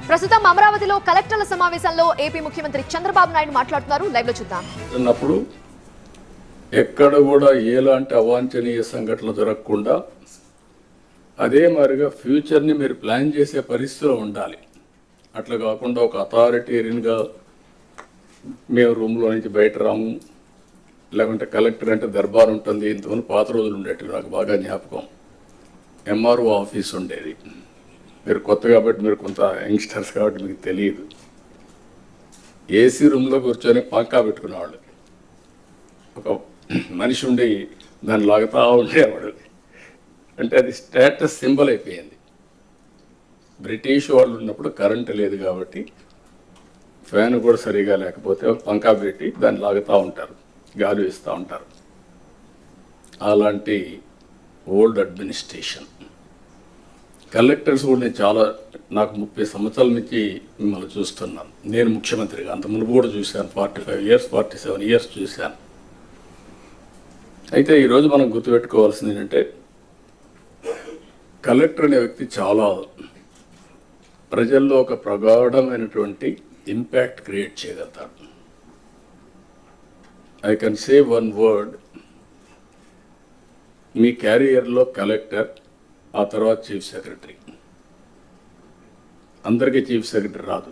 ప్రస్తుతం అమరావతిలో కలెక్టర్ల సమావేశంలో ఏపీ ముఖ్యమంత్రి చంద్రబాబు నాయుడు మాట్లాడుతున్నారు. లైవ్ లో చూద్దాం. అన్నప్పుడు ఎక్కడ కూడా ఎలాంటి అవాంఛనీయ సంఘటనలు జరగకుండా అదే మాదిరిగా ఫ్యూచర్ని మీరు ప్లాన్ చేసే పరిస్థితిలో ఉండాలి. అట్లా కాకుండా ఒక అథారిటేరియన్గా మేము రూమ్లో నుంచి బయట రాము, లేకుంటే కలెక్టర్ అంటే దర్బార్ ఉంటుంది. ఇంతమంది పాత రోజులు ఉండేవి, నాకు బాగా జ్ఞాపకం. ఎంఆర్ఓ ఆఫీస్ ఉండేది. మీరు కొత్త కాబట్టి, మీరు కొంత యంగ్స్టర్స్ కాబట్టి మీకు తెలియదు. ఏసీ రూమ్లో కూర్చొని పంకా పెట్టుకునేవాళ్ళు. ఒక మనిషి ఉండి దాన్ని లాగుతా ఉండేవాడు. అంటే అది స్టేటస్ సింబల్ అయిపోయింది. బ్రిటిష్ వాళ్ళు ఉన్నప్పుడు కరెంటు లేదు కాబట్టి ఫ్యాన్ కూడా సరిగా లేకపోతే పంకా పెట్టి దాన్ని లాగుతూ ఉంటారు, గాలి ఇస్తూ ఉంటారు. అలాంటి ఓల్డ్ అడ్మినిస్ట్రేషన్. కలెక్టర్స్ కూడా నాకు 30 సంవత్సరాల నుంచి మిమ్మల్ని చూస్తున్నాను. నేను ముఖ్యమంత్రిగా అంత మునుపు కూడా చూశాను. 45 ఇయర్స్ 47 ఇయర్స్ చూశాను. అయితే ఈరోజు మనం గుర్తుపెట్టుకోవాల్సింది ఏంటంటే, కలెక్టర్ అనే వ్యక్తి చాలా ప్రజల్లో ఒక ప్రగాఢమైనటువంటి ఇంపాక్ట్ క్రియేట్ చేయగలుగుతాడు. I can say one word. మీ క్యారియర్లో కలెక్టర్, ఆ తర్వాత చీఫ్ సెక్రటరీ. అందరికీ చీఫ్ సెక్రటరీ రాదు,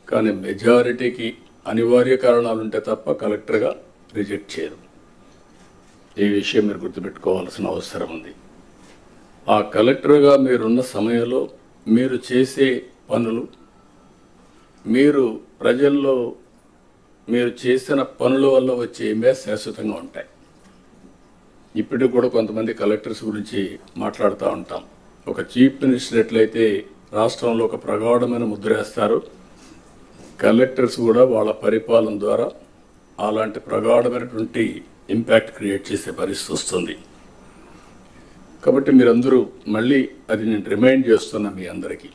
కానీ మెజారిటీకి అనివార్య కారణాలు ఉంటే తప్ప కలెక్టర్గా రిజెక్ట్ చేయరు. ఈ విషయం మీరు గుర్తుపెట్టుకోవాల్సిన అవసరం ఉంది. ఆ కలెక్టర్గా మీరున్న సమయంలో మీరు చేసే పనులు, మీరు ప్రజల్లో మీరు చేసిన పనుల వల్ల వచ్చే ఇమేజ్ శాశ్వతంగా ఉంటాయి. ఇప్పటికి కూడా కొంతమంది కలెక్టర్స్ గురించి మాట్లాడుతూ ఉంటాం. ఒక చీఫ్ మినిస్టర్ ఎట్లయితే రాష్ట్రంలో ఒక ప్రగాఢమైన ముద్ర వేస్తారు, కలెక్టర్స్ కూడా వాళ్ళ పరిపాలన ద్వారా అలాంటి ప్రగాఢమైనటువంటి ఇంపాక్ట్ క్రియేట్ చేసే పరిస్థితి వస్తుంది. కాబట్టి మీరందరూ మళ్ళీ అది నేను రిమైండ్ చేస్తున్నా మీ అందరికీ.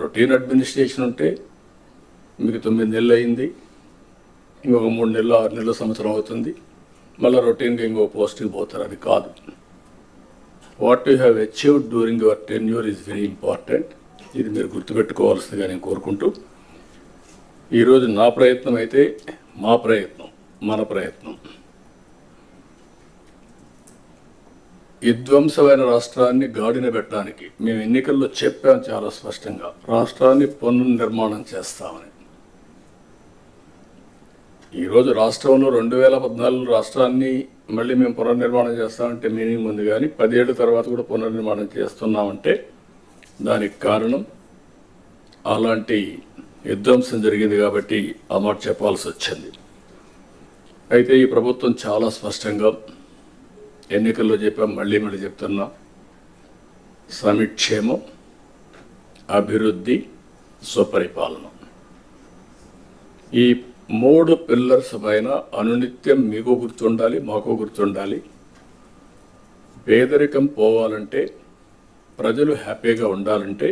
రొటీన్ అడ్మినిస్ట్రేషన్ ఉంటే మీకు 9 నెలలు అయింది, ఇంకొక 3 నెలలు 6 నెలలు సంవత్సరం అవుతుంది, మళ్ళీ రొటీన్గా ఇంకో పోస్ట్కి పోతారు. అది కాదు. What you have achieved during your tenure is very important. ఇది మీరు గుర్తుపెట్టుకోవాల్సిందిగా నేను కోరుకుంటూ, ఈరోజు నా ప్రయత్నం అయితే మా ప్రయత్నం, మన ప్రయత్నం, విధ్వంసమైన రాష్ట్రాన్ని గాడిన పెట్టడానికి మేము ఎన్నికల్లో చెప్పాం చాలా స్పష్టంగా, రాష్ట్రాన్ని పునర్నిర్మాణం చేస్తామని. ఈరోజు రాష్ట్రంలో 2014 రాష్ట్రాన్ని మళ్ళీ మేము పునర్నిర్మాణం చేస్తామంటే మీనింగ్ ఉంది, కానీ 10 ఏళ్ళ తర్వాత కూడా పునర్నిర్మాణం చేస్తున్నామంటే దానికి కారణం అలాంటి విధ్వంసం జరిగింది కాబట్టి ఆ మాట చెప్పాల్సి వచ్చింది. అయితే ఈ ప్రభుత్వం చాలా స్పష్టంగా ఎన్నికల్లో చెప్పాం, మళ్ళీ చెప్తున్నా, సమిక్షేమం, అభివృద్ధి, స్వపరిపాలన, ఈ 3 పిల్లర్స్ పైన అనునిత్యం మీకు గుర్తుండాలి, మాకు గుర్తుండాలి. పేదరికం పోవాలంటే, ప్రజలు హ్యాపీగా ఉండాలంటే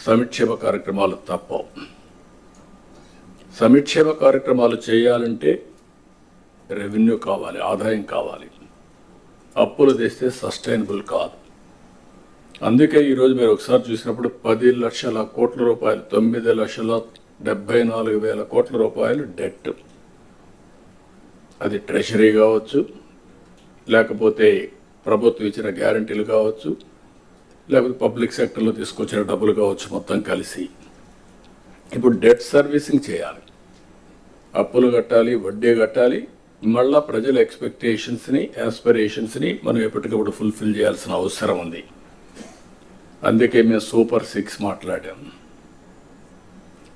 సంక్షేమ కార్యక్రమాలు తప్పవు. సంక్షేమ కార్యక్రమాలు చేయాలంటే రెవెన్యూ కావాలి, ఆదాయం కావాలి. అప్పులు తెస్తే సస్టైనబుల్ కాదు. అందుకే ఈరోజు మీరు ఒకసారి చూసినప్పుడు 10 లక్షల కోట్ల రూపాయలు, 9,74,000 కోట్ల రూపాయలు డెట్. అది ట్రెషరీ కావచ్చు, లేకపోతే ప్రభుత్వం ఇచ్చిన గ్యారంటీలు కావచ్చు, లేకపోతే పబ్లిక్ సెక్టర్లో తీసుకొచ్చిన డబ్బులు కావచ్చు, మొత్తం కలిసి ఇప్పుడు డెట్ సర్వీసింగ్ చేయాలి, అప్పులు కట్టాలి, వడ్డీ కట్టాలి. మళ్ళా ప్రజల ఎక్స్పెక్టేషన్స్ని, యాస్పిరేషన్స్ని మనం ఎప్పటికప్పుడు ఫుల్ఫిల్ చేయాల్సిన అవసరం ఉంది. అందుకే మేము సూపర్ 6 మాట్లాడాం.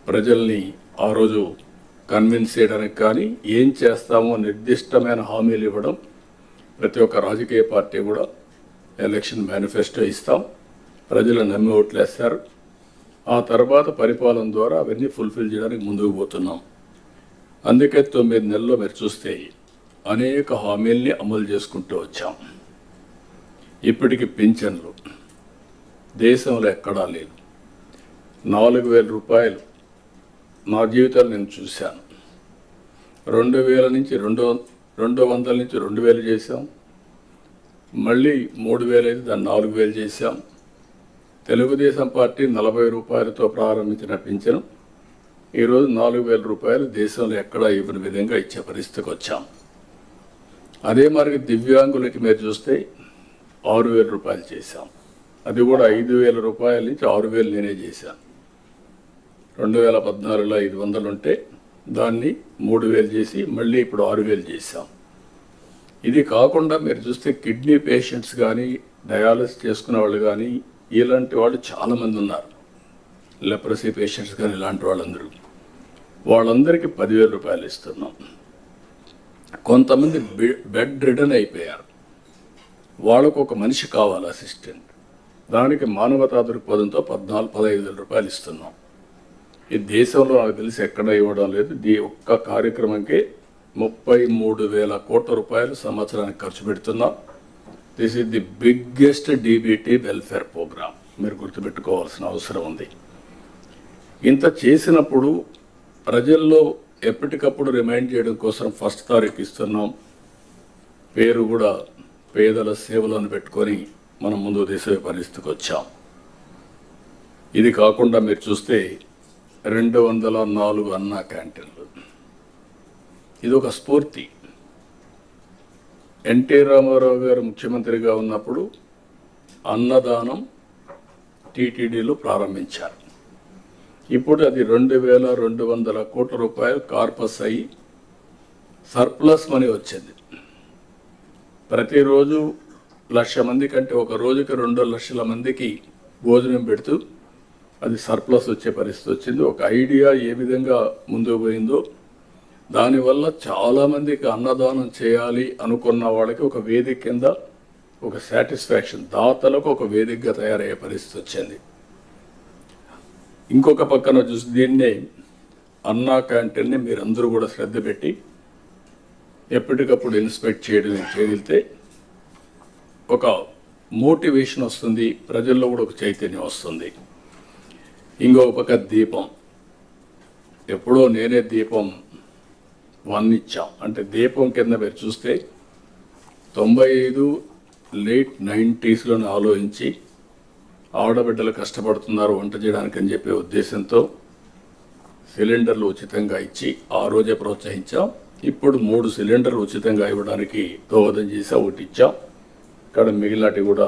ప్రజల్ని ఆ రోజు కన్విన్స్ చేయడానికి కానీ, ఏం చేస్తామో నిర్దిష్టమైన హామీలు ఇవ్వడం. ప్రతి ఒక్క రాజకీయ పార్టీ కూడా ఎలక్షన్ మేనిఫెస్టో ఇస్తాం, ప్రజలు నమ్మి ఓట్లేస్తారు. ఆ తర్వాత పరిపాలన ద్వారా అవన్నీ ఫుల్ఫిల్ చేయడానికి ముందుకు పోతున్నాం. అందుకే 9 నెలల్లో మీరు చూస్తే అనేక హామీల్ని అమలు చేసుకుంటూ వచ్చాం. ఇప్పటికి పింఛన్లు దేశంలో ఎక్కడా లేదు. 4,000 రూపాయలు నా జీవితంలో నేను చూశాను. 2,000 నుంచి 200 నుంచి 2,000 చేశాం. మళ్ళీ 3,000 అయితే దాన్ని 4,000 చేశాం. తెలుగుదేశం పార్టీ 40 రూపాయలతో ప్రారంభించిన పింఛను ఈరోజు 4,000 రూపాయలు దేశంలో ఎక్కడా ఇవ్వని విధంగా ఇచ్చే పరిస్థితికి వచ్చాం. అదే మరి దివ్యాంగులకి మీరు చూస్తే 6,000 రూపాయలు చేశాం. అది కూడా 5,000 రూపాయల నుంచి 6,000 నేనే చేశాను. 2014లో 500 ఉంటే దాన్ని 3,000 చేసి మళ్ళీ ఇప్పుడు 6,000 చేశాం. ఇది కాకుండా మీరు చూస్తే కిడ్నీ పేషెంట్స్ కానీ డయాలసిస్ చేసుకునే వాళ్ళు కానీ ఇలాంటి వాళ్ళు చాలామంది ఉన్నారు. లెప్రసీ పేషెంట్స్ కానీ ఇలాంటి వాళ్ళందరికీ 10,000 రూపాయలు ఇస్తున్నాం. కొంతమంది బెడ్ రిడన్ అయిపోయారు, వాళ్ళకు ఒక మనిషి కావాలి అసిస్టెంట్, దానికి మానవతా దృక్పథంతో 15,000 రూపాయలు ఇస్తున్నాం. ఈ దేశంలో నాకు తెలిసి ఎక్కడ ఇవ్వడం లేదు. ఈ ఒక్క కార్యక్రమంకే 33,000 కోట్ల రూపాయలు సంవత్సరానికి ఖర్చు పెడుతున్నాం. This is the biggest DBT welfare programme. మీరు గుర్తుపెట్టుకోవాల్సిన అవసరం ఉంది. ఇంత చేసినప్పుడు ప్రజల్లో ఎప్పటికప్పుడు రిమైండ్ చేయడం కోసం 1వ తారీఖు ఇస్తున్నాం. పేరు కూడా పేదల సేవలను పెట్టుకొని మనం ముందు తీసే పరిస్థితికి వచ్చాం. ఇది కాకుండా మీరు చూస్తే 204 అన్నా క్యాంటీన్లు, ఇది ఒక స్ఫూర్తి. ఎన్టీ రామారావు గారు ముఖ్యమంత్రిగా ఉన్నప్పుడు అన్నదానం టీటీడీలో ప్రారంభించారు. ఇప్పుడు అది 2,200 కోట్ల రూపాయలు కార్పస్ అయ్యి సర్ప్లస్ మనీ వచ్చింది. ప్రతిరోజు 1,00,000 మంది కంటే ఒక రోజుకి 2 లక్షల మందికి భోజనం పెడుతూ అది సర్ప్లస్ వచ్చే పరిస్థితి వచ్చింది. ఒక ఐడియా ఏ విధంగా ముందుకు పోయిందో, దానివల్ల చాలామందికి అన్నదానం చేయాలి అనుకున్న వాళ్ళకి ఒక వేదిక కింద ఒక సాటిస్ఫాక్షన్, దాతలకు ఒక వేదికగా తయారయ్యే పరిస్థితి వచ్చింది. ఇంకొక పక్కన చూసి దీన్నే అన్నా క్యాంటీన్ని మీరందరూ కూడా శ్రద్ధ పెట్టి ఎప్పటికప్పుడు ఇన్స్పెక్ట్ చేయగలిగితే ఒక మోటివేషన్ వస్తుంది, ప్రజల్లో కూడా ఒక చైతన్యం వస్తుంది. ఇంకొక పక్క దీపం, ఎప్పుడో నేనే దీపం 1 ఇచ్చాం. అంటే దీపం కింద మీరు చూస్తే 95 లేట్ 90స్లోనే ఆలోచించి ఆడబిడ్డలు కష్టపడుతున్నారు వంట చేయడానికి అని చెప్పే ఉద్దేశంతో సిలిండర్లు ఉచితంగా ఇచ్చి ఆ రోజే ప్రోత్సహించాం. ఇప్పుడు 3 సిలిండర్లు ఉచితంగా ఇవ్వడానికి దోహదం చేసి ఒకటి ఇచ్చాం. ఇక్కడ మిగిలినటి కూడా